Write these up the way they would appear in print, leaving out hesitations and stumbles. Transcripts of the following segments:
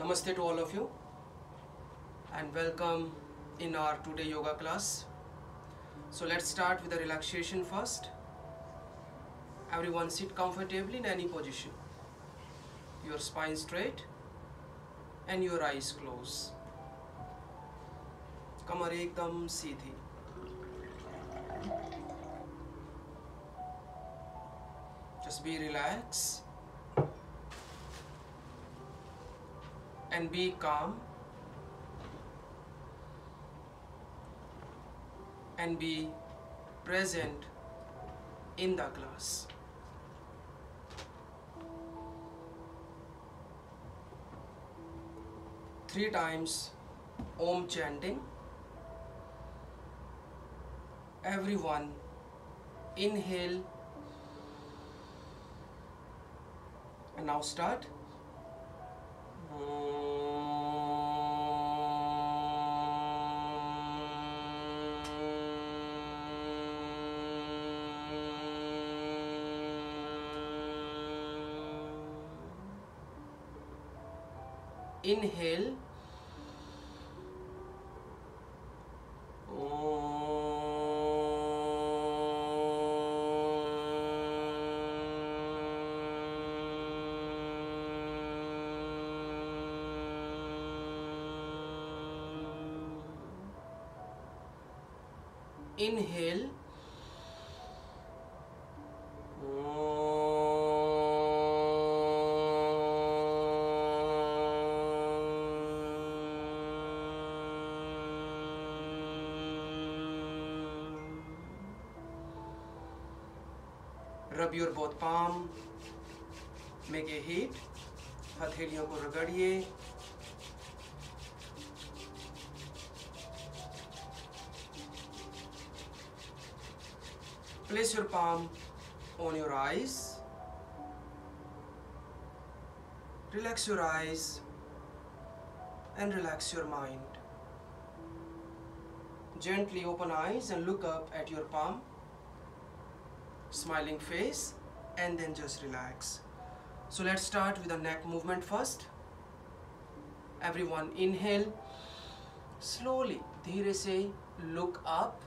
Namaste to all of you and welcome in our today yoga class. So let's start with the relaxation first. Everyone sit comfortably in any position. Your spine straight and your eyes closed. कमर एकदम सीधी. Just be relaxed and be calm and be present in the class. Three times Om chanting. Everyone inhale and now start. Inhale. Inhale. Rub your both palm. Make a heat. हथेलियों को रगड़िए. Place your palm on your eyes. Relax your eyes and relax your mind. Gently open eyes and look up at your palm. Smiling face and then just relax. So let's start with the neck movement first. Everyone inhale. Slowly, धीरे से look up.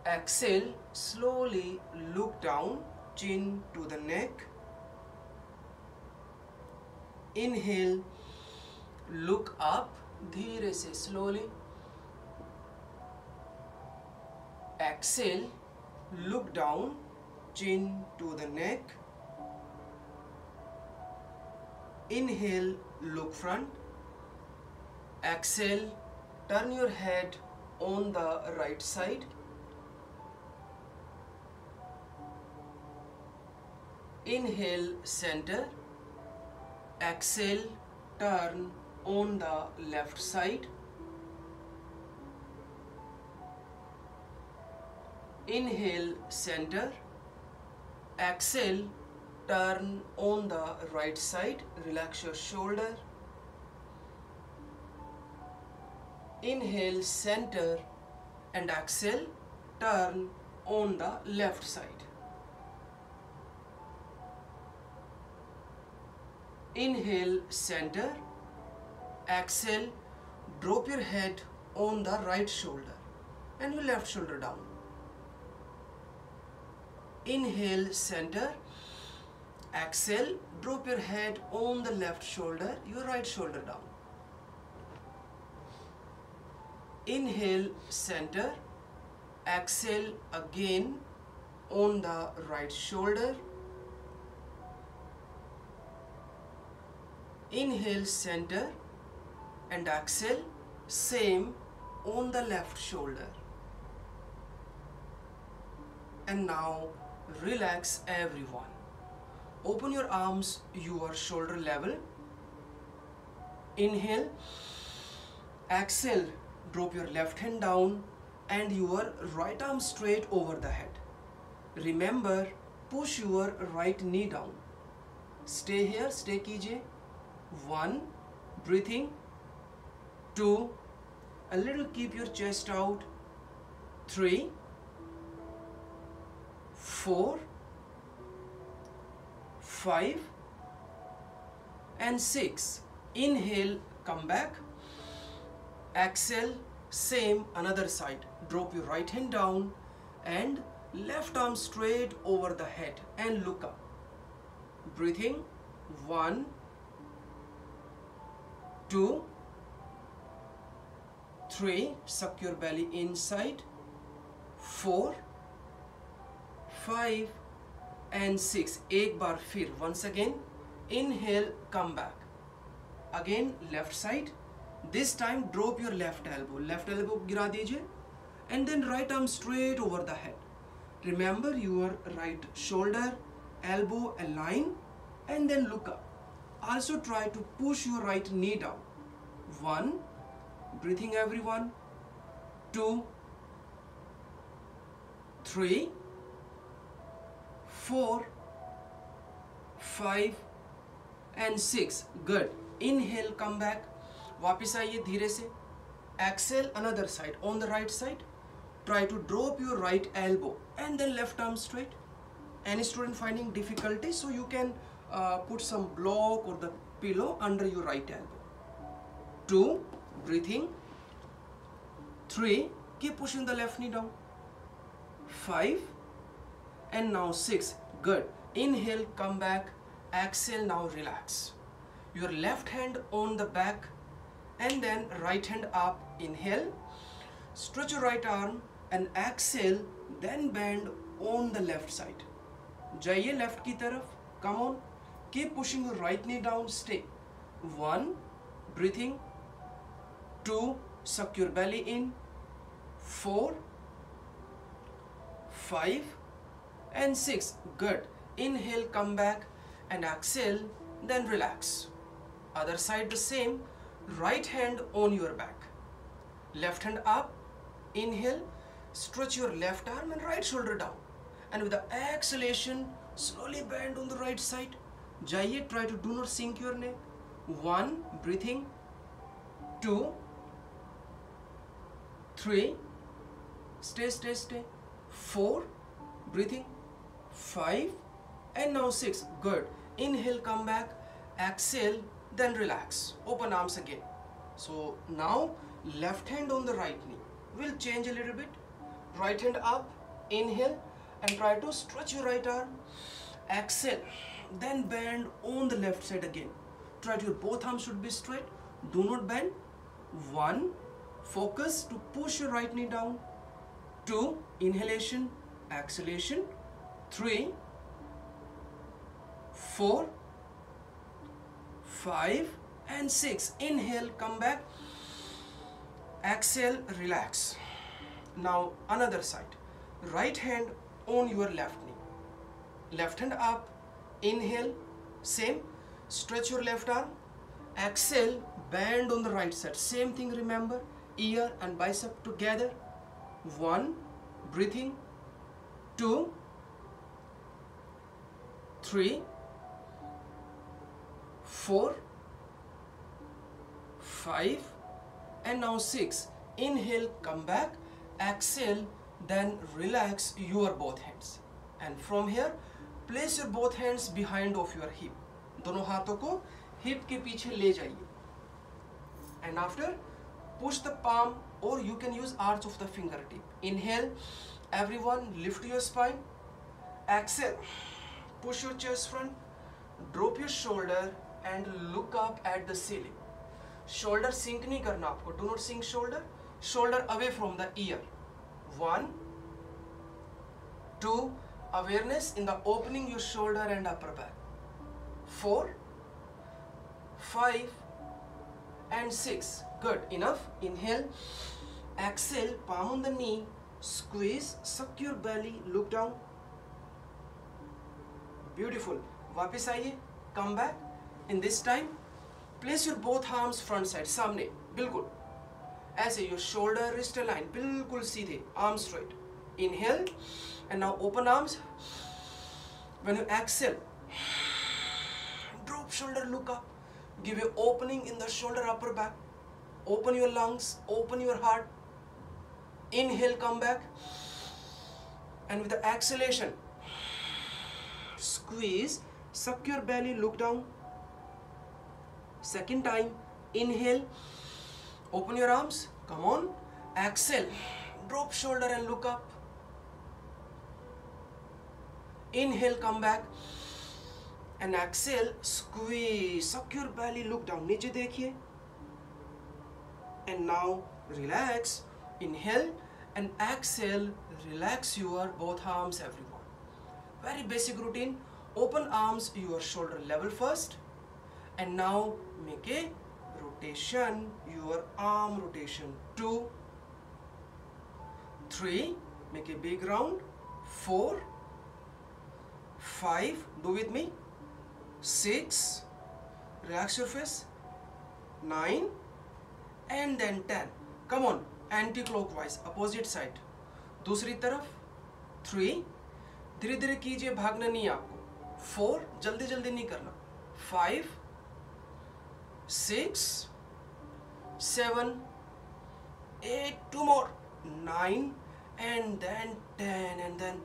Exhale, slowly look down, chin to the neck. Inhale, look up, धीरे से slowly. Exhale, look down, chin to the neck. Inhale, look front. Exhale, turn your head on the right side. Inhale, center. Exhale, turn on the left side. Inhale, center. Exhale, turn on the right side. Relax your shoulder. Inhale, center, and exhale, turn on the left side. Inhale, center. Exhale, drop your head on the right shoulder and your left shoulder down. Inhale, center. Exhale, drop your head on the left shoulder, your right shoulder down. Inhale, center. Exhale again on the right shoulder. Inhale, center, and exhale, same on the left shoulder. And now relax everyone. Open your arms your shoulder level. Inhale. Exhale, drop your left hand down and your right arm straight over the head. Remember, push your right knee down. Stay here, stay कीजिए. 1, breathing. 2, a little keep your chest out. 3, 4, 5, and 6. Inhale, come back. Exhale, same, another side. Drop your right hand down and left arm straight over the head and look up. Breathing. 1, 2, 3. Suck your belly inside. 4, 5 and 6. एक बार फिर, once again. Inhale, come back. Again, left side. This time, drop your left elbow. Left elbow गिरा दीजिए. And then right arm straight over the head. Remember your right shoulder, elbow align, and then look up. Also try to push your right knee down. 1, breathing everyone. 2, 3, 4, 5 and 6. Good. Inhale, come back. वापिस आइए धीरे से. Exhale, another side. On the right side, try to drop your right elbow and then left arm straight. Any student finding difficulty, so you can put some block or the pillow under your right elbow. 2, breathing. 3, keep pushing the left knee down. 5 and now 6. Good. Inhale, come back. Exhale, now relax. Your left hand on the back and then right hand up. Inhale, stretch your right arm and exhale, then bend on the left side. जाइए left की तरफ. Come on. Keep pushing your right knee down. Stay. 1, breathing. 2, suck your belly in. 4, 5 and 6. Good. Inhale, come back and exhale, then relax. Other side the same. Right hand on your back. Left hand up. Inhale, stretch your left arm and right shoulder down. And with the exhalation, slowly bend on the right side. Jaiye, try to do not sink your neck. 1, breathing. 2, 3, stay, stay, stay. 4, breathing. 5 and now 6. Good. Inhale, come back. Exhale, then relax. Open arms again. So now left hand on the right knee. We'll change a little bit. Right hand up. Inhale and try to stretch your right arm. Exhale, then bend on the left side again. Try to your both arms should be straight. Do not bend. 1, focus to push your right knee down. 2, inhalation, exhalation. 3, 4, 5 and 6. Inhale, come back. Exhale, relax. Now another side. Right hand on your left knee. Left hand up. Inhale, same. Stretch your left arm. Exhale, bend on the right side. Same thing, remember. Ear and bicep together. 1, breathing. 2, 3, 4, 5 and now 6. Inhale, come back. Exhale, then relax your both hands. And from here, place your both hands behind of your hip. दोनों हाथों को hip के पीछे ले जाइए. And after, push the palm or you can use arch of the fingertip. Inhale, everyone lift your spine. Exhale, push your chest front, drop your shoulder and look up at the ceiling. Shoulder sink नहीं करना आपको. Do not sink shoulder. Shoulder away from the ear. 1, 2, awareness in the opening your shoulder and upper back. 4, 5 and 6. Good. Enough. Inhale. Exhale. Palm on the knee. Squeeze. Suck your belly. Look down. Beautiful. वापिस आइए. Come back. In this time, place your both arms front side. सामने. बिल्कुल. ऐसे your shoulder wrist align. बिल्कुल सीधे. Arms straight. Inhale. And now open arms. When you exhale, drop shoulder, look up. Give an opening in the shoulder, upper back. Open your lungs, open your heart. Inhale, come back. And with the exhalation, squeeze, suck your belly, look down. Second time, inhale, open your arms, come on. Exhale, drop shoulder and look up. Inhale, come back, and exhale, squeeze, suck your belly, look down, नीचे देखिए. And now relax, inhale and exhale, relax your both arms, everyone. Very basic routine. Open arms, your shoulder level first, and now make a rotation, your arm rotation. 2, 3, make a big round. 4, 5, do with me. 6, relax your face. 9, and then 10. Come on, anti-clockwise, opposite side. दूसरी तरफ. 3, धीरे धीरे कीजिए, भागना नहीं आपको. 4, जल्दी जल्दी नहीं करना. 5, 6, 7, 8, 2 more. 9, and then 10, and then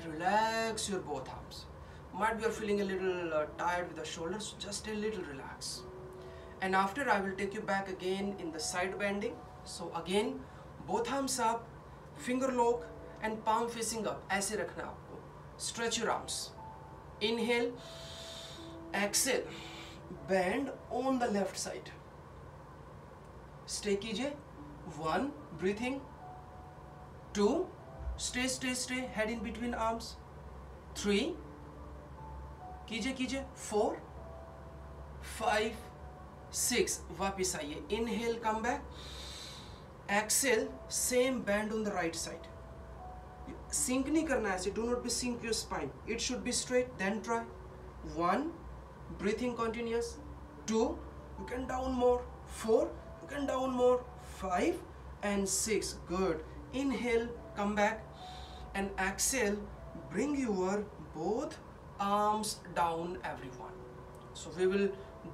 relax your both arms. Might be you're feeling a little tired with the shoulders, just a little relax. And after I will take you back again in the side bending. So again, both arms up, finger lock and palm facing up. ऐसे रखना आपको. Stretch your arms. Inhale, exhale, bend on the left side. Stay कीजिए. 1, breathing. 2, stay, head in between arms. 3, कीजिए. 4, 5, 6, वापिस आइए. Inhale, come back. Exhale, same bend on the right side. Sink नहीं करना है ऐसे. Do not be sink your spine. It should be straight. Then try. 1, breathing continuous. 2, you can down more. 4, you can down more. 5 and 6. Good. Inhale, come back, and exhale, bring your both arms down, everyone. So we will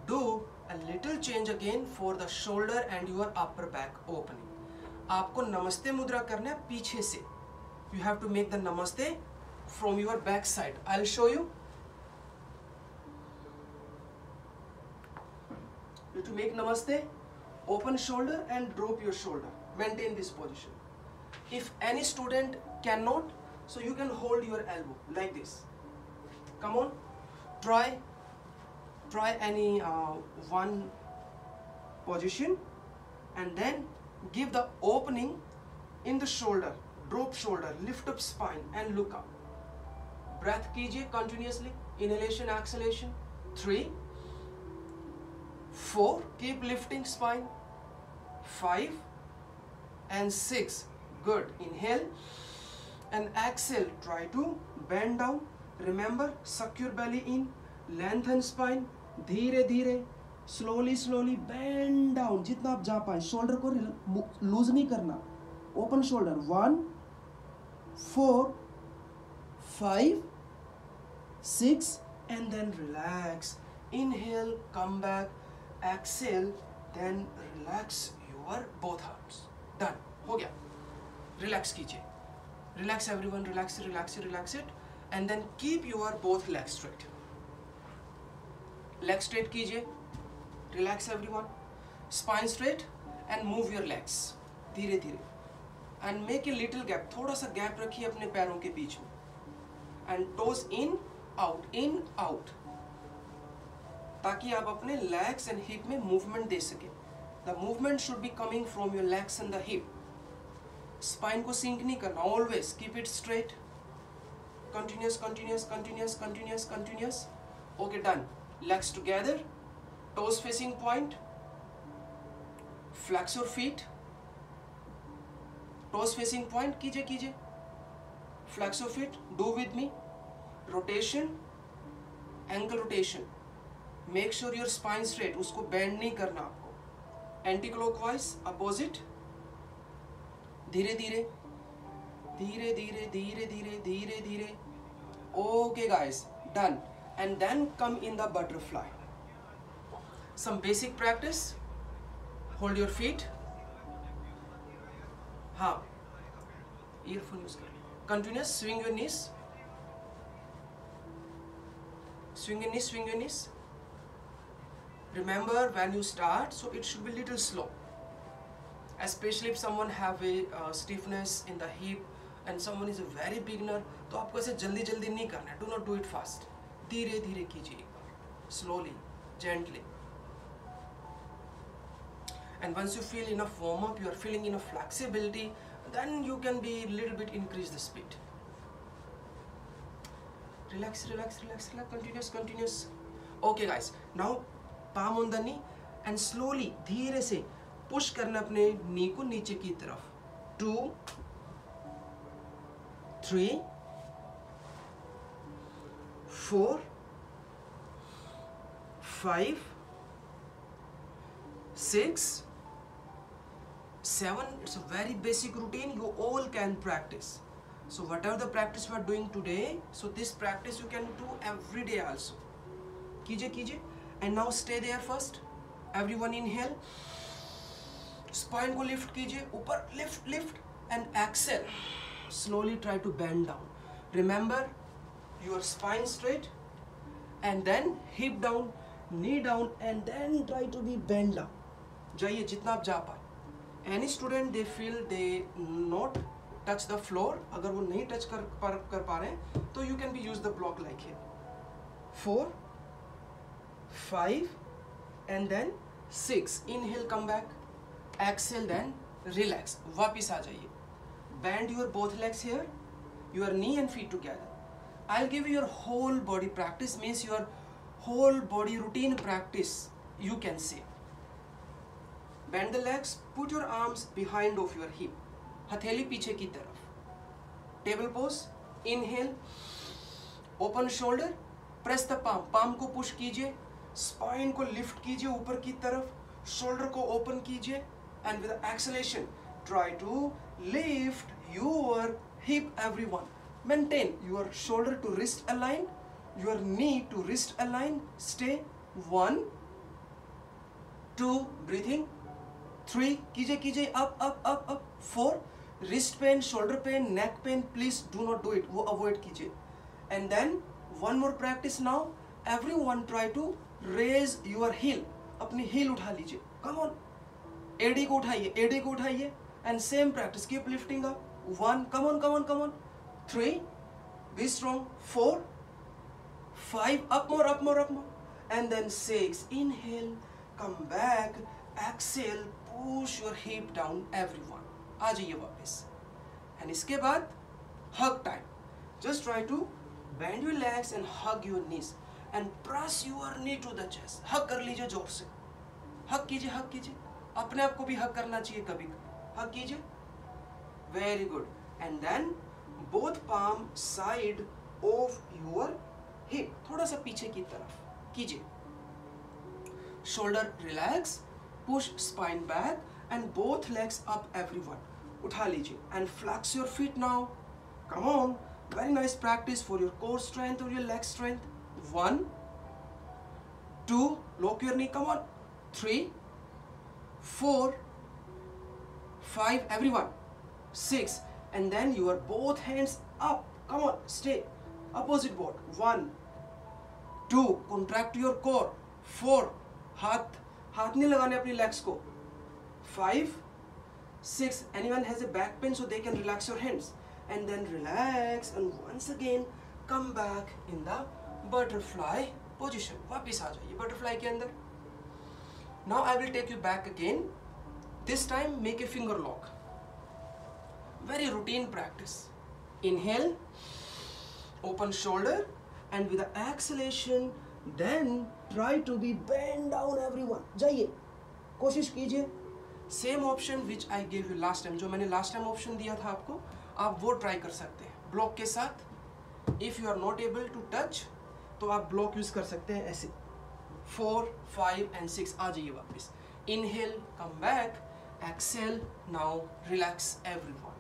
do a little change again for the shoulder and your upper back opening. आपको नमस्ते मुद्रा करना है पीछे से. You have to make the namaste from your back side. I'll show you. You to make namaste, open shoulder and drop your shoulder. Maintain this position. If any student cannot, so you can hold your elbow like this. Come on, try any one position, and then give the opening in the shoulder. Drop shoulder, lift up spine and look up. Breath कीजिए continuously. Inhalation, exhalation. 3, 4, keep lifting spine. 5 and 6. Good. Inhale and exhale. Try to bend down. Remember, suck your belly in, lengthen spine. धीरे धीरे, slowly bend down. जितना आप जा पाए. Shoulder को loose नहीं करना. Open shoulder. 1, 4, 5, 6, and then relax. Inhale, come back. Exhale, then relax your both arms. Done. हो गया. Relax कीजिए. Relax everyone. Relax it. And then keep your both legs straight. Legs straight कीजिए. Relax everyone. Spine straight and move your legs. धीरे धीरे. And make a little gap. थोड़ा सा gap रखिए अपने पैरों के बीच में. And toes in, out. ताकि आप अपने legs and hip में movement दे सके. The movement should be coming from your legs and the hip. Spine को sink नहीं करना. Always keep it straight. Continuous. Okay, done. Legs together. Toes facing point. Flex your feet. Toes facing point. कीजिए. Flex your feet. Do with me. Rotation. Ankle rotation. Make sure your spine straight. उसको bend नहीं करना आपको. Anti-clockwise. Opposite. धीरे धीरे. Okay guys, done. And then come in the butterfly. Some basic practice. Hold your feet. हाँ, earphone use करें. Continuous. Swing your knees. Swing your knees. Remember, when you start, so it should be little slow, especially if someone have a stiffness in the hip and someone is a very beginner. तो आपको ऐसे जल्दी जल्दी नहीं करना है. Do not do it fast. धीरे धीरे कीजिए एक बार, slowly, gently. And once you feel enough warm up, you are feeling enough flexibility, then you can be little bit increase the speed. Relax, relax, relax, relax. Continuous, continuous. Okay guys, now palm on the knee and slowly, धीरे से push करना अपने knee को नीचे की तरफ. 2, 3, 4, 5, 6, 7. It's a very basic routine. You all can practice. So whatever the practice we are doing today, so this practice you can do every day also. कीजिए कीजिए. And now stay there first. Everyone inhale. Spine को lift कीजिए. ऊपर lift lift and exhale. Slowly try to bend down. Remember your spine straight and then hip down, knee down and then try to be bend down. जाइए जितना आप जा पाए. Any student they feel they not touch the floor, अगर वो नहीं touch कर पा रहे हैं तो you can be use the block like here. 4, 5 and then 6. Inhale, come back. Exhale, then relax. वापिस आ जाइए. Bend your both legs here, your knee and feet together. I'll give you your whole body practice, means your whole body routine practice, you can say. Bend the legs, put your arms behind of your hip. हथेली पीछे की तरफ. Table pose. Inhale. Open shoulder. Press the palm. Palm को push कीजिए. Spine को lift कीजिए ऊपर की तरफ. Shoulder को open कीजिए. And with the exhalation, try to lift your hip, everyone. Maintain your shoulder to wrist align. Your knee to wrist align. Stay. 1, 2. Breathing. 3. कीजिए कीजिए. Up. 4. Wrist pain, shoulder pain, neck pain, please do not do it. वो avoid कीजिए. And then one more practice now. Everyone try to raise your heel. अपनी heel उठा लीजिए. Come on. AD को उठाइए. And same practice. Keep lifting up. 1. Come on. 3. Be strong. 4. 5. Up more. And then 6. Inhale. Come back. Exhale. Push your hip down, everyone. आ जाइए वापस. And इसके बाद hug time. Just try to bend your legs and hug your knees and press your knee to the chest. Hug कर लीजिए जोर से. Hug कीजिए. अपने आप को भी hug करना चाहिए कभी. Hug कीजिए. Very good. And then both palm side of your hip. थोड़ा सा पीछे की तरफ कीजिए. Shoulder relax. Push spine back and both legs up, everyone. उठा लीजिए and flex your feet now. Come on. Very nice practice for your core strength or your leg strength. 1, 2. Lock your knee. Come on. 3, 4, 5. Everyone. 6. And then your both hands up. Come on. Stay. Opposite board. 1, 2. Contract your core. 4. हाथ नहीं लगाने अपनी legs को. 5, 6. Anyone has a back pain, so they can relax your hands and then relax and once again come back in the butterfly position. वापिस आ जाइए butterfly के अंदर. Now I will take you back again. This time make a finger lock. Very routine practice. Inhale, open shoulder, and with the exhalation, then try to be bend down, everyone. जाइए, कोशिश कीजिए. Same option which I gave you last time, जो मैंने last time option दिया था आपको, आप वो ट्राई कर सकते हैं ब्लॉक के साथ. If you are not able to touch तो आप ब्लॉक यूज कर सकते हैं ऐसे. 4, 5 and 6. आ जाइए वापस. Inhale, come back, exhale. Now relax everyone.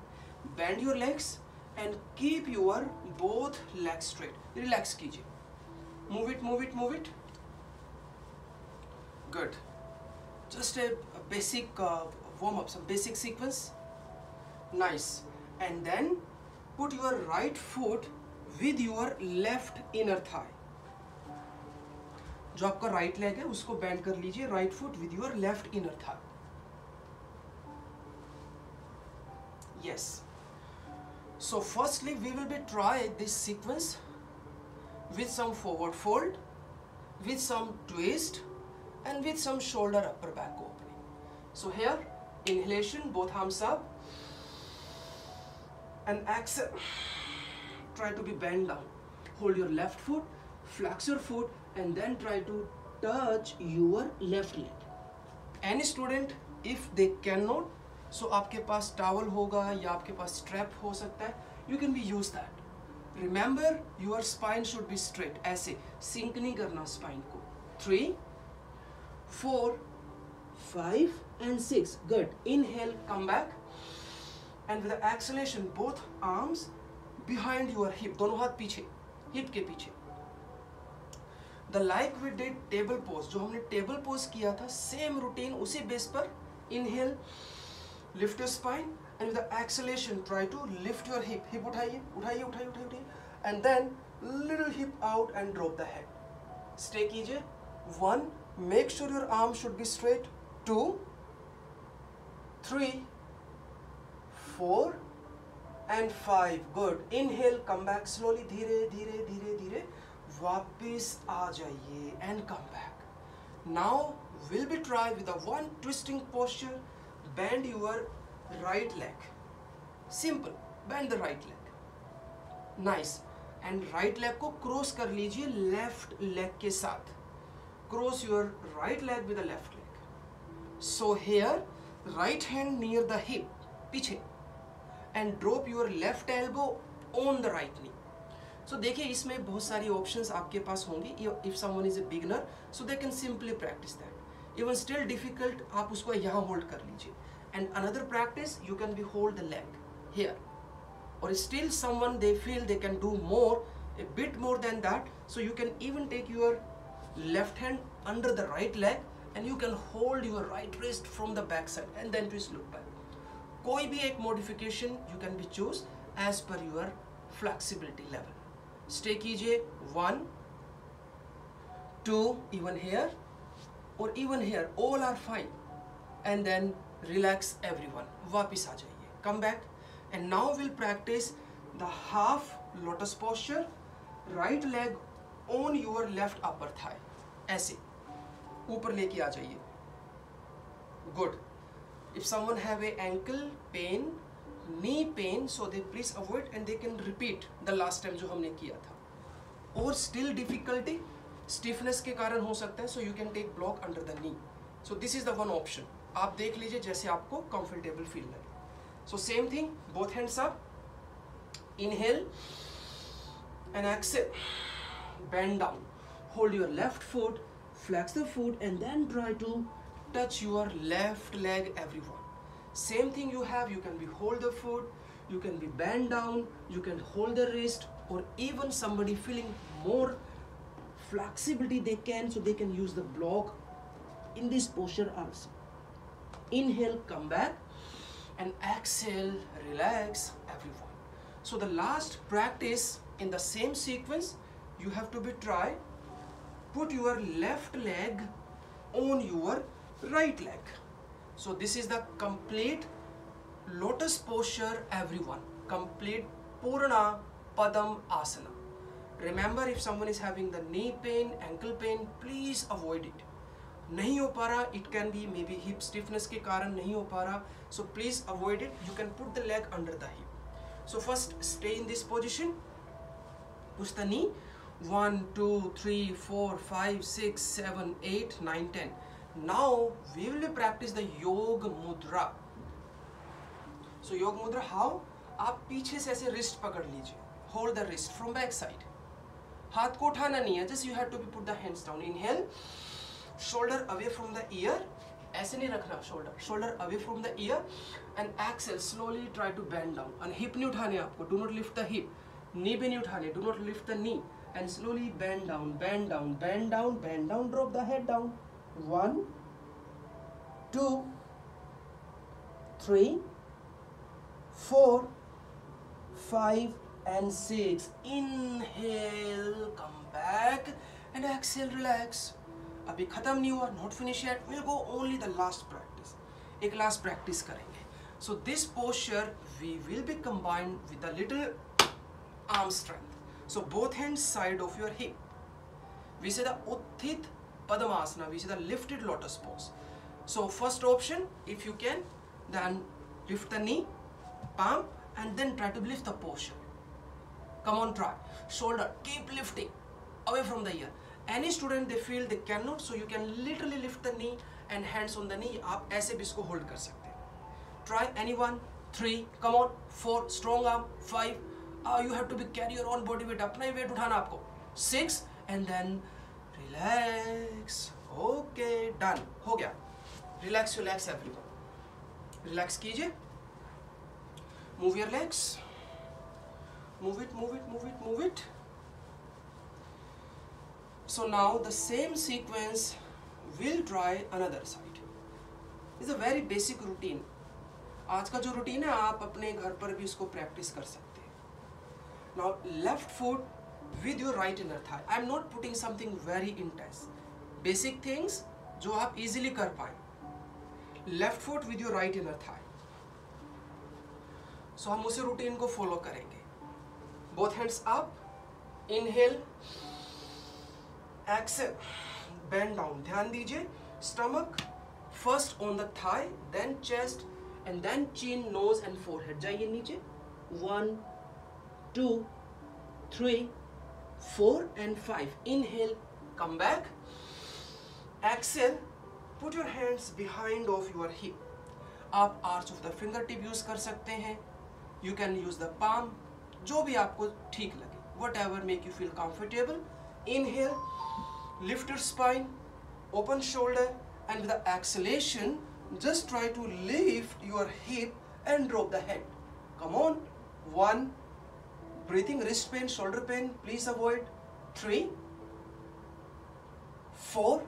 Bend your legs and keep your both legs straight. Relax कीजिए. Move it. Good. Just a basic warm up, some basic sequence. Nice. And then put your right foot with your left inner thigh. जो आपका right leg है उसको bend कर लीजिए, right foot with your left inner thigh. Yes. So firstly we will be try this sequence with some forward fold, with some twist, and with some shoulder upper back opening. So here, inhalation, both arms up, and exhale. Try to be bent down. Hold your left foot, flex your foot, and then try to touch your left leg. Any student, if they cannot, so आपके पास towel होगा या आपके पास strap हो सकता है, you can be use that. Remember, your spine should be straight. ऐसे sink नहीं करना spine को. 3, 4, 5, and 6. Good. Inhale, come back, and with the exhalation, both arms behind your hip. दोनों हाथ पीछे, hip के पीछे. The like we did table pose, जो हमने table pose किया था, same routine उसी base पर. Inhale, lift your spine, and with the exhalation try to lift your hip. Hip उठाइए, उठाइए, उठाइए, उठाइए, and then little hip out and drop the head. Stay कीजिए. 1, make sure your arm should be straight. 2, 3, 4, and 5. Good. Inhale, come back slowly. धीरे धीरे धीरे धीरे वापिस आ जाइए and come back. Now we'll be try with a one twisting posture. Bend your right leg. Simple. Bend the right leg. Nice. And right leg को cross कर लीजिए left leg के साथ. Cross your right leg with the left leg. So here, right hand near the hip, पीछे, and drop your left elbow on the right knee. So देखिए इसमें बहुत सारी options आपके पास होंगी. If someone is a beginner, so they can simply practice that. Even still difficult, आप उसको यहाँ hold कर लीजिए. And another practice, you can be hold the leg here. Or still someone they feel they can do more, a bit more than that. So you can even take your left hand under the right leg and you can hold your right wrist from the back side and then twist look back. कोई भी एक modification you can be choose as per your flexibility level. Stay कीजिए 1, 2, even here or even here, all are fine. And then relax everyone. वापिस आ जाइए. Come back. And now we'll practice the half lotus posture. Right leg on your left upper thigh. ऐसे ऊपर लेके आ जाइए. Good. If someone have a ankle pain, knee pain, so they please avoid and they can repeat the last time जो हमने किया था. और still difficulty, stiffness के कारण हो सकता है, so you can take block under the knee. So this is the one option. आप देख लीजिए जैसे आपको comfortable feel लगे. So same thing, both hands up. Inhale and exhale. Bend down. Hold your left foot, flex the foot, and then try to touch your left leg, everyone. Same thing you have, you can be hold the foot, you can be bend down, you can hold the wrist, or even somebody feeling more flexibility they can, so they can use the block in this posture also. Inhale, come back, and exhale, relax, everyone. So the last practice in the same sequence, you have to be try, put your left leg on your right leg. So this is the complete lotus posture, everyone. Complete Purana Padam Asana. Remember, if someone is having the knee pain, ankle pain, please avoid it. नहीं हो पा रहा, it can be maybe hip stiffness के कारण नहीं हो पा रहा, so please avoid it. You can put the leg under the hip. So first stay in this position, push the knee. 1, 2, 3, 4, 5, 6, 7, 8, 9, 10. Now we will practice the Yoga Mudra. So Yoga Mudra how? आप पीछे से ऐसे wrist पकड़ लीजिए. Hold the wrist from back side. हाथ को उठाना नहीं है, just you have to put the hands down. Inhale, shoulder away from the ear. ऐसे नहीं रखना shoulder away from the ear, and exhale, slowly try to bend down. And hip नहीं उठाने आपको, do not lift the hip. Knee भी नहीं उठाने, do not lift the knee. And slowly bend down, bend down, bend down, bend down, drop the head down. 1, 2, 3, 4, 5, and 6. Inhale, come back, and exhale, relax. अभी खत्म नहीं हुआ, not finish yet, will go only the last practice, एक last practice करेंगे. So this posture we will be combined with a little arm strength. So both hands side of your hip. We say the Utthit Padmasana, we say the lifted lotus pose. So first option, if you can, then lift the knee, palm, and then try to lift the posture. Come on, try. Shoulder, keep lifting away from the ear. Any student they feel they cannot, so you can literally lift the knee and hands on the knee. आप ऐसे भी इसको hold कर सकते हैं. Try anyone. 3, come on. 4, strong arm. 5. You have to be carry your own body weight, अपना ही weight उठाना आपको. 6 and then relax. Okay, done. हो गया. Relax everyone. Relax कीजिए. Move your legs. Move it. So now the same sequence will try another side. It's a very basic routine. आज का जो routine है आप अपने घर पर भी इसको practice कर सकते हैं. Now left foot with your right inner thigh. I am not putting something very intense. Basic things जो आप easily कर पाए. Left foot with your right inner thigh. So हम उसी routine को follow करेंगे. Both hands up. Inhale. Exhale. Bend down. ध्यान दीजिए. Stomach first on the thigh, then chest, and then chin, nose and forehead. जाइए नीचे. 1, 2, 3, 4 and 5. Inhale, come back. Exhale, put your hands behind of your hip. आप arch of the fingertip use कर सकते हैं. You can use the palm. जो भी आपको ठीक लगे. Whatever make you feel comfortable. Inhale, lift your spine, open shoulder, and with the exhalation, just try to lift your hip and drop the head. Come on. 1. Breathing, wrist pain, shoulder pain, please avoid. 3, 4,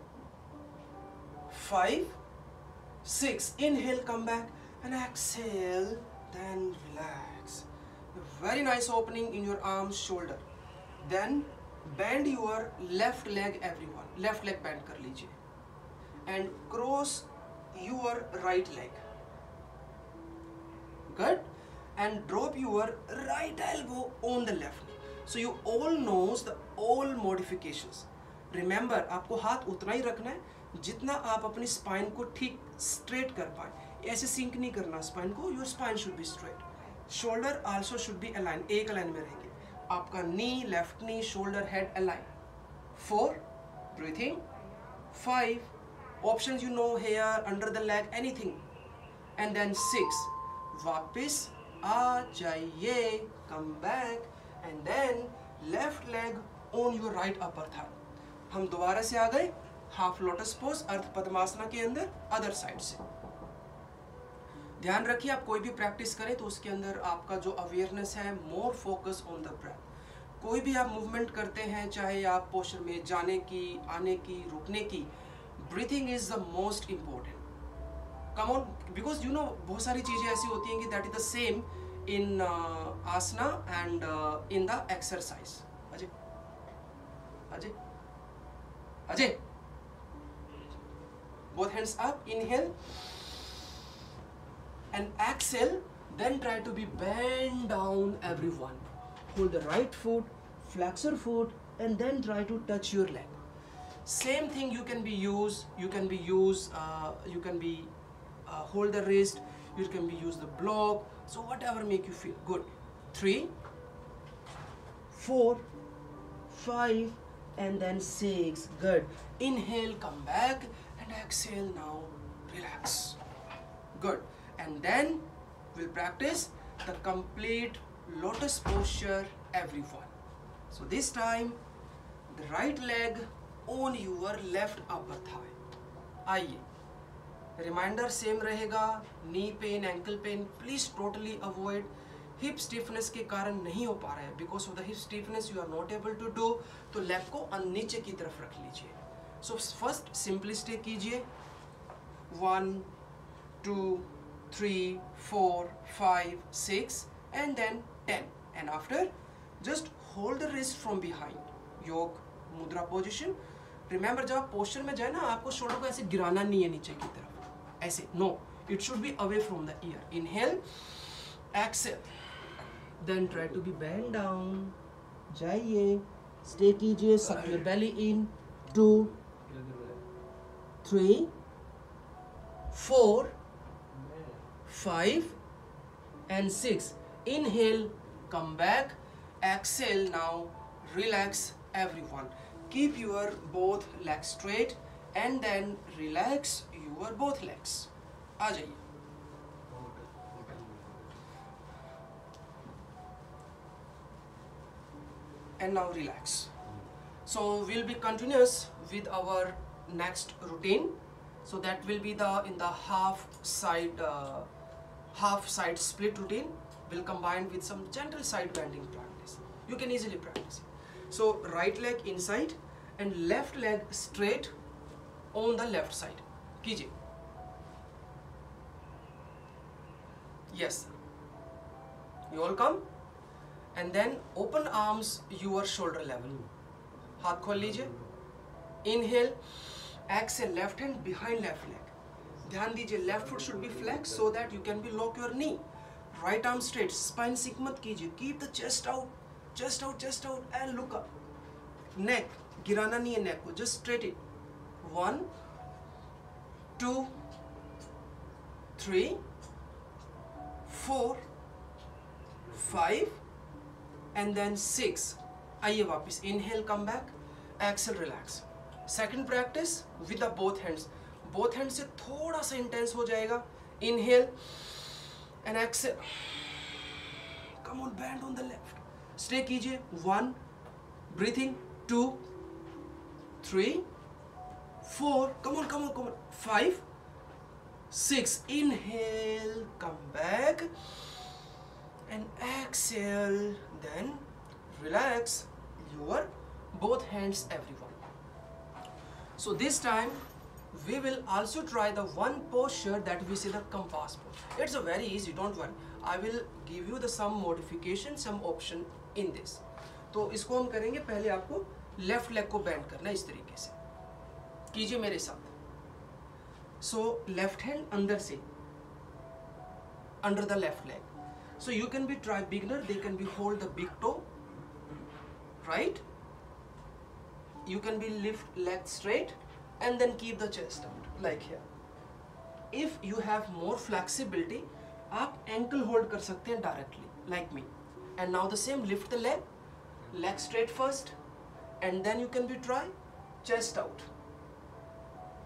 5, 6. Inhale, come back and exhale, then relax. A very nice opening in your arms, shoulder. Then bend your left leg, everyone. Left leg bend कर लीजिए. And cross your right leg. Good. And drop your right elbow on the left knee. So you all knows the all modifications. Remember, आपको हाथ उतना ही रखना है जितना आप अपनी स्पाइन को ठीक स्ट्रेट कर पाए. ऐसे सिंक नहीं करना स्पाइन को. Your spine should be straight. Shoulder also should be aligned. एक अलाइन में रहेंगे. आपका knee, left knee, shoulder, head align. 4, breathing. 5, options you know, here, under the leg, anything. And then 6, वापिस आ जाइए, come back, and then left leg on your right upper thigh. हम दोबारा से आ गए हाफ लोटस पोज अर्ध पद्मासना के अंदर other side से. ध्यान रखिए आप कोई भी प्रैक्टिस करें तो उसके अंदर आपका जो अवेयरनेस है, more focus on the breath. कोई भी आप मूवमेंट करते हैं, चाहे आप पोस्चर में जाने की, आने की, रुकने की, breathing is the most important. Come on, because you know बहुत सारी चीज़ें ऐसी होती हैं कि that is the same in asana and in the exercise. Ajay Ajay Ajay, both hands up, inhale and exhale, then try to be bend down everyone. Hold the right foot, flex your foot, and then try to touch your leg. Same thing you can be hold the wrist, you can be use the block, so whatever make you feel good. 3, 4, 5 and then 6. Good. Inhale, come back, and exhale. Now relax. Good. And then we'll practice the complete lotus posture, everyone. So this time the right leg on your left upper thigh. आइए, reminder same रहेगा. Knee pain, ankle pain please totally avoid. Hip stiffness के कारण नहीं हो पा रहा है, because of the hip stiffness you are not able to do, तो लेग को नीचे की तरफ रख लीजिए. सो फर्स्ट सिंपली स्टे कीजिए. 1, 2, 3, 4, 5, 6 and then 10. And after, just hold the wrist from behind. Yoga mudra position. Remember जब आप पोस्चर में जाए ना, आपको शोल्डर को ऐसे गिराना नहीं है नीचे की तरफ, ऐसे no, it should be away from the ear. Inhale, exhale, then try to be bend down. जाइए, स्टे कीजिए, suck your belly in. 2 3 4 5 and 6. Inhale, come back, exhale. Now relax everyone. Keep your both legs straight and then relax your both legs. आ जाइए. And now relax. So we'll be continuous with our next routine. So that will be in the half side split routine. Will combine with some gentle side bending practice. You can easily practice it. So right leg inside and left leg straight on the left side. कीजिए. Yes. You all come. And then open arms your shoulder level. हाथ खोल लीजिए. Inhale, exhale, left hand behind left leg. ध्यान दीजिए, left foot should be flexed so that you can be lock your knee. Right arm straight, spine sink मत कीजिए. Keep the chest out, chest out, chest out, and look up. Neck, गिराना नहीं है neck को, just straight it. 1 2 3 4 5 and then 6. आइए वापस. Inhale, come back, exhale, relax. Second practice with the both hands. Both hands से थोड़ा सा intense हो जाएगा. Inhale and exhale. Come on, bend on the left. Stay कीजिए. 1 breathing. 2 3 4. Come on, come on, come on. 5 6. Inhale, come back and exhale. Then relax your both hands, everyone. So this time we will also try the one posture that we say the compass pose. It's a very easy, don't worry. I will give you the some modification, some option in this. तो इसको हम करेंगे. पहले आपको left leg को bend करना है इस तरीके से. कीजिए मेरे साथ. So left hand अंदर से, under the left leg. So you can be try beginner, they can be hold the big toe, right? You can be lift leg straight and then keep the chest out like here. If you have more flexibility, आप ankle hold कर सकते हैं directly like me. And now the same, lift the leg straight first, and then you can be try chest out.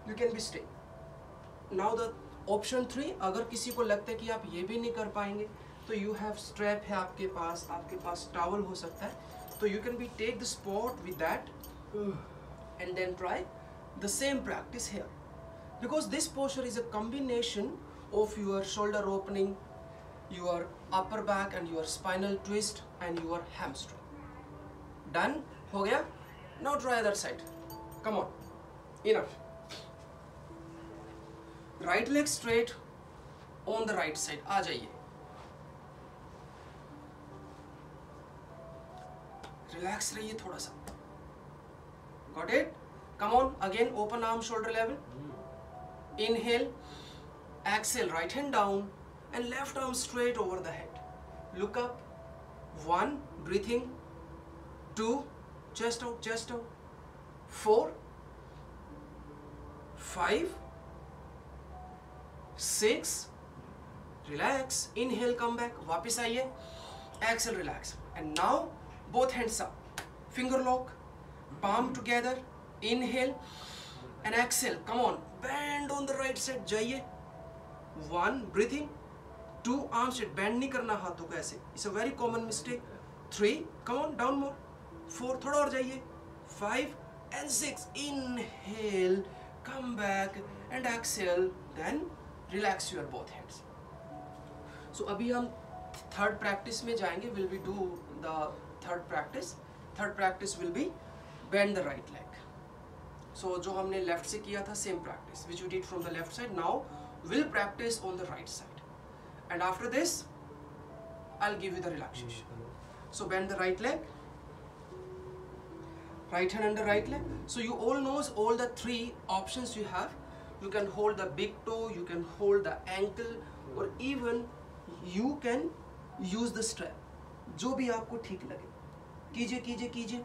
You can be stay. Now the option 3, अगर किसी को लगता है कि आप ये भी नहीं कर पाएंगे, तो you have strap है आपके पास towel हो सकता है, तो you can be take the spot with that and then try the same practice here, because this posture is a combination of your shoulder opening, your upper back and your spinal twist and your hamstring. Done? हो गया? Now try other side. Come on. Enough. Right leg straight on the right side. आ जाइए. Relax रहिए थोड़ा सा. Got it? Come on. Again, open arm shoulder level. Inhale. Exhale. Right hand down and left arm straight over the head. Look up. 1. Breathing. 2. Chest out. Chest out. 4. 5. 6. Relax. Inhale, come back. वापिस आइए. Exhale, relax. And now both hands up. Finger lock. Palm together. Inhale and exhale. Come on. Bend on the right side. जाइए. 1. Breathing. 2. Arm straight. Bend नहीं करना हाथों को ऐसे. It's a very common mistake. 3. Come on. Down more. 4. थोड़ा और जाइए. 5 and 6. Inhale. Come back and exhale. Then relax your both hands. So अभी हम third practice में जाएंगे. Will we do the third practice? Third practice will be bend the right leg. So जो हमने left से किया था, same practice which we did from the left side. Now we'll practice on the right side. And after this, I'll give you the relaxation. So bend the right leg. right hand under right leg. So you all knows all the three options you have. You can hold the big toe, you can hold the ankle, or even you can use the strap. जो भी आपको ठीक लगे कीजिए कीजिए कीजिए.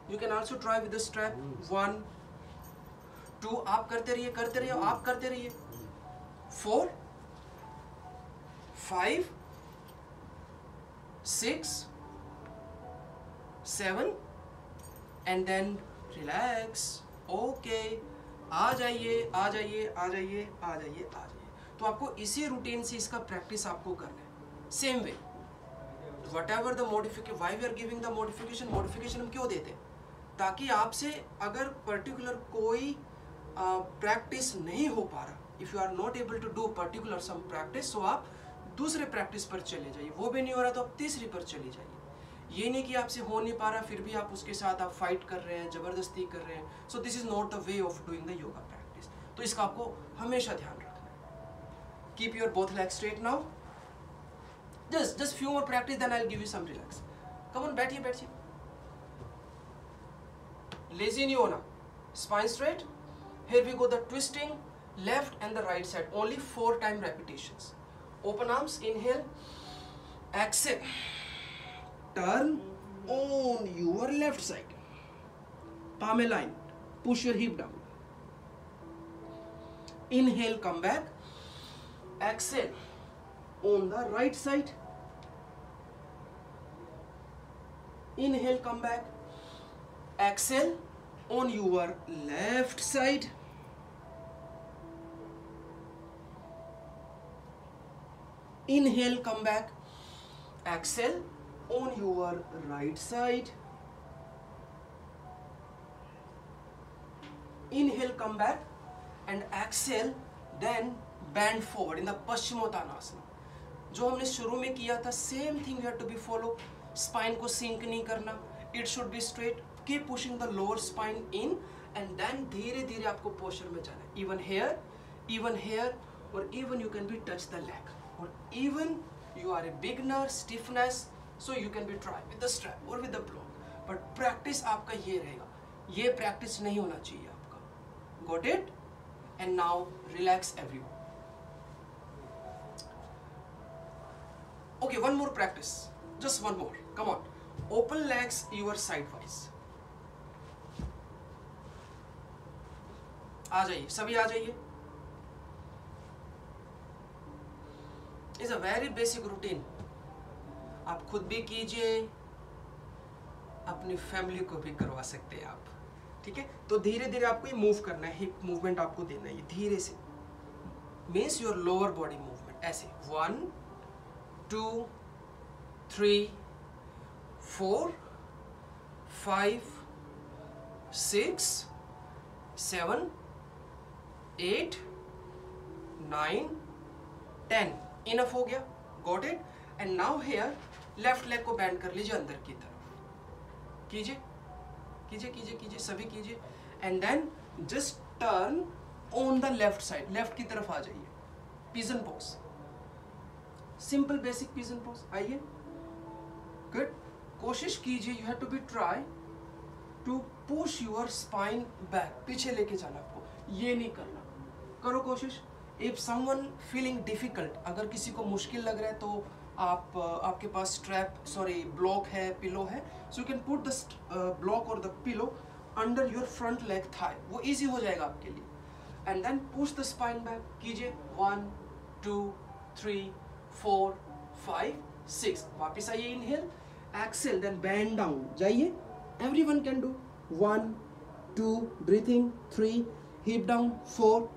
You can also try with the strap. 1 2 आप करते रहिए आप करते रहिए. 4 5 6 7 and then relax. Okay, आ जाइए आ जाइए आ जाइए आ जाइए आ जाइए. तो आपको इसी रूटीन से इसका प्रैक्टिस आपको करना है. Same way whatever the modification, why we are giving the modification हम क्यों देते हैं? ताकि आपसे अगर पर्टिकुलर कोई प्रैक्टिस नहीं हो पा रहा, if you are not able to do particular some practice, तो आप दूसरे प्रैक्टिस पर चले जाइए. वो भी नहीं हो रहा तो आप तीसरी पर चले जाइए. ये नहीं कि आपसे हो नहीं पा रहा फिर भी आप उसके साथ आप फाइट कर रहे हैं, ज़बरदस्ती कर रहे हैं. So this is not the way of doing the yoga practice. तो इसका आपको हमेशा ध्यान रखना है. Keep your both leg straight now. Just few more practice, then I'll give you some relax. Come on, बैठिए बैठिए. Lazy नहीं होना. Spine straight. Here we go the twisting left and the right side. Only 4 time repetitions. Open arms. Inhale. Exhale. Turn on your left side. Palm aligned. Push your hip down. Inhale. Come back. Exhale. On the right side. Inhale, come back. Exhale on your left side. Inhale, come back. Exhale on your right side. Inhale, come back and exhale, then bend forward in the Paschimottanasana. जो हमने शुरू में किया था, same thing we have to be follow. Spine को sink नहीं करना, it should be straight. Keep pushing the lower spine in and then धीरे धीरे आपको पोस्चर में जाना है. इवन हेयर और even you can be touch the leg, और even you are a beginner stiffness, so you can be try with the strap और with the block. But practice आपका ये रहेगा, ये प्रैक्टिस नहीं होना चाहिए आपका. Got it? And now relax everyone. Okay, one more practice. Just one more. Come on. Open legs your sidewise. आ जाइए, सभी आ जाइए. It's a very basic routine. आप खुद भी कीजिए, अपनी फैमिली को भी करवा सकते हैं आप. ठीक है? तो धीरे धीरे आपको ये मूव करना है, हिप मूवमेंट आपको देना है, ये धीरे से. Means your lower body movement. ऐसे 1 2 3 4 5 6 7 8 9 10. इनफ हो गया. Got it? And now here left leg को बैंड कर लीजिए अंदर की तरफ. कीजिए कीजिए कीजिए कीजिए, सभी कीजिए. And then just turn on the left side, left की तरफ आ जाइए. Pigeon pose, simple basic pigeon pose. आइए. गुड. कोशिश कीजिए, you have to be try to push your spine back. पीछे लेके जाना आपको, ये नहीं करना. करो कोशिश. इफ समवन फीलिंग डिफिकल्ट, अगर किसी को मुश्किल लग रहा है तो आप आपके पास स्ट्रैप ब्लॉक है, पिलो है, so you can put the block और the pillow under your front leg thigh. वो इजी हो जाएगा आपके लिए. And then push the spine back. कीजिए 1 2 3 4 5 6. वापिस आइए. Inhale, exhale, then bend down. जाइए. Everyone can do. 1 2 breathing, 3 hip down, 4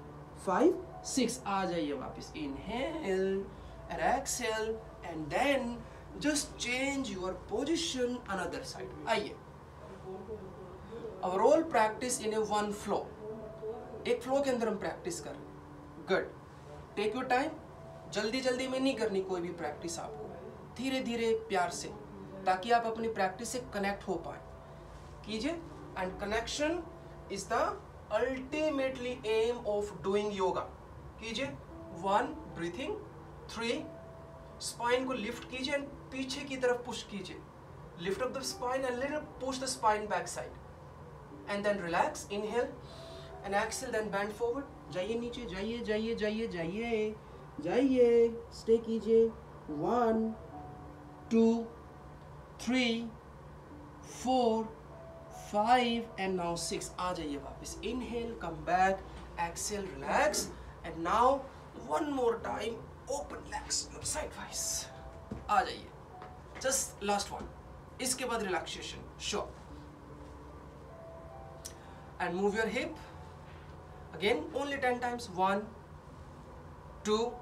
5 6. आ जाइए वापिस. Inhale and exhale and then just change your position another side. आइए. Our all practice in a one flow. एक flow के अंदर हम प्रैक्टिस कर. गुड. Take your time. जल्दी जल्दी में नहीं करनी कोई भी प्रैक्टिस आपको. धीरे धीरे प्यार से, ताकि आप अपनी प्रैक्टिस से कनेक्ट हो पाए. कीजिए. And connection is the ultimately aim of doing yoga. कीजिए. 1 ब्रीथिंग, 3 स्पाइन को लिफ्ट कीजिए एंड पीछे की तरफ पुश कीजिए. Lift up the spine and little push the spine back side. and then relax, inhale and exhale, then bend forward. जाइए नीचे, जाइए जाइए जाइए जाइए जाइए, stay कीजिए. 1 2 3 4 5 and now 6. आ जाइए वापस. Inhale, come back, exhale, relax, and now one more time, open legs sidewise. आ जाइए. Just last one. इसके बाद relaxation. Sure. And move your hip. Again, only 10 times. 1 2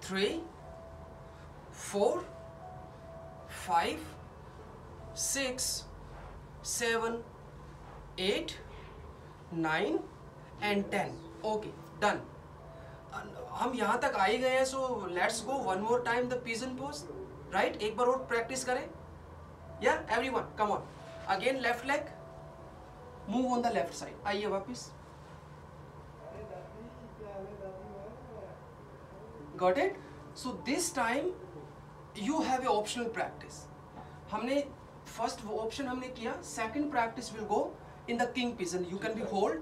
3 4 5 6 7 8 9 and 10. Okay, done. हम यहाँ तक आ ही गए हैं, so let's go one more time the pigeon pose. Right? एक बार और practice करें. Yeah, everyone, come on. Again, left leg. Move on the left side. आइए वापस. Got it? So this time you have a optional practice. हमने first वो option हमने किया. Second practice will go in the king pigeon. You can be hold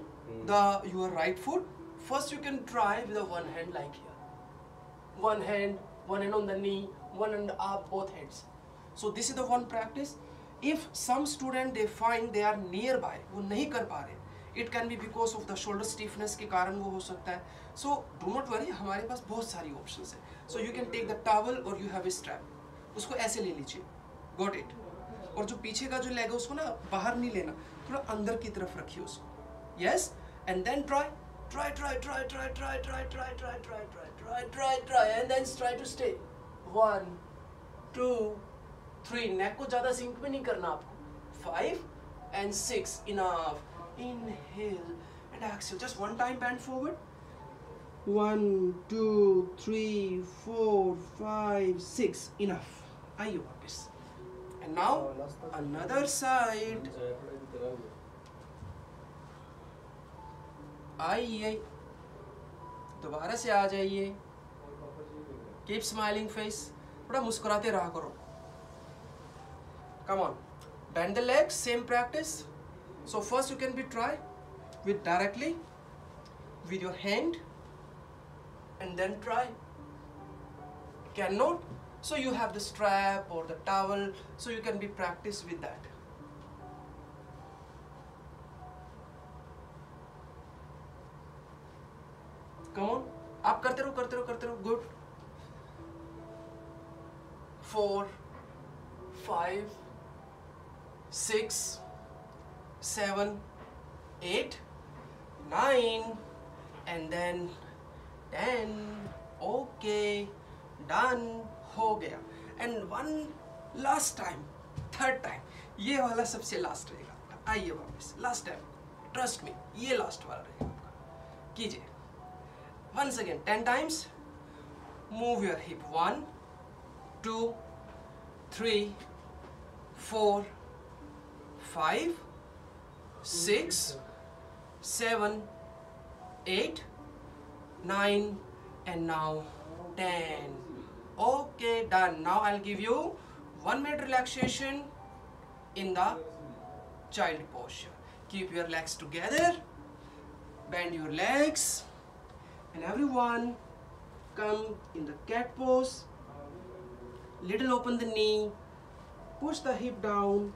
your right foot. First you can try with the one hand like here. One hand on the knee, one hand up, both hands. So this is the one practice. If some student they find they are nearby, वो नहीं कर पा रहे, it can be because of the shoulder stiffness के कारण वो हो सकता है. So do not worry, हमारे पास बहुत सारी options है. So you can take the towel or you have a strap. उसको ऐसे ले लीजिए. Got it? और जो पीछे का जो leg है उसको ना बाहर नहीं लेना, थोड़ा अंदर की तरफ रखिए उसको. Yes? And then try, and then try to stay. 1 2 3. neck को ज़्यादा सिंक में नहीं करना आपको. 5 and 6. enough. Inhale and exhale. Just one time bend forward. 1 2 3 4 5 6. enough. आइए वापस. And now another side. आइए, दोबारा से आ जाइए. Keep smiling face. थोड़ा मुस्कुराते रहा करो. Come on. Bend the legs. Same practice. So first you can be try with directly with your hand, and then try. Cannot. So you have the strap or the towel. So you can be practice with that. Come on. आप करते रहो. Good. 4 5 6 7 8 9 and then 10. Okay, done. हो गया. And one last time, third time. ये वाला सबसे last रहेगा आपका. आइए वापस. Last time. ट्रस्ट मी, ये लास्ट वाला रहेगा आपका. कीजिए. Once again, 10 times. Move your hip. 1 2 3 4 5 6 7 8 9 and now 10. Okay, done. Now I'll give you 1 minute relaxation in the child posture. Keep your legs together. Bend your legs. And everyone come in the cat pose. Little open the knee. Push the hip down.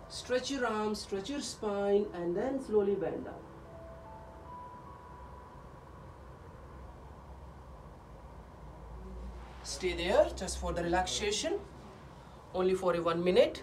Stretch your arms, stretch your spine, and then slowly bend down. Stay there just for the relaxation. Only for a 1 minute.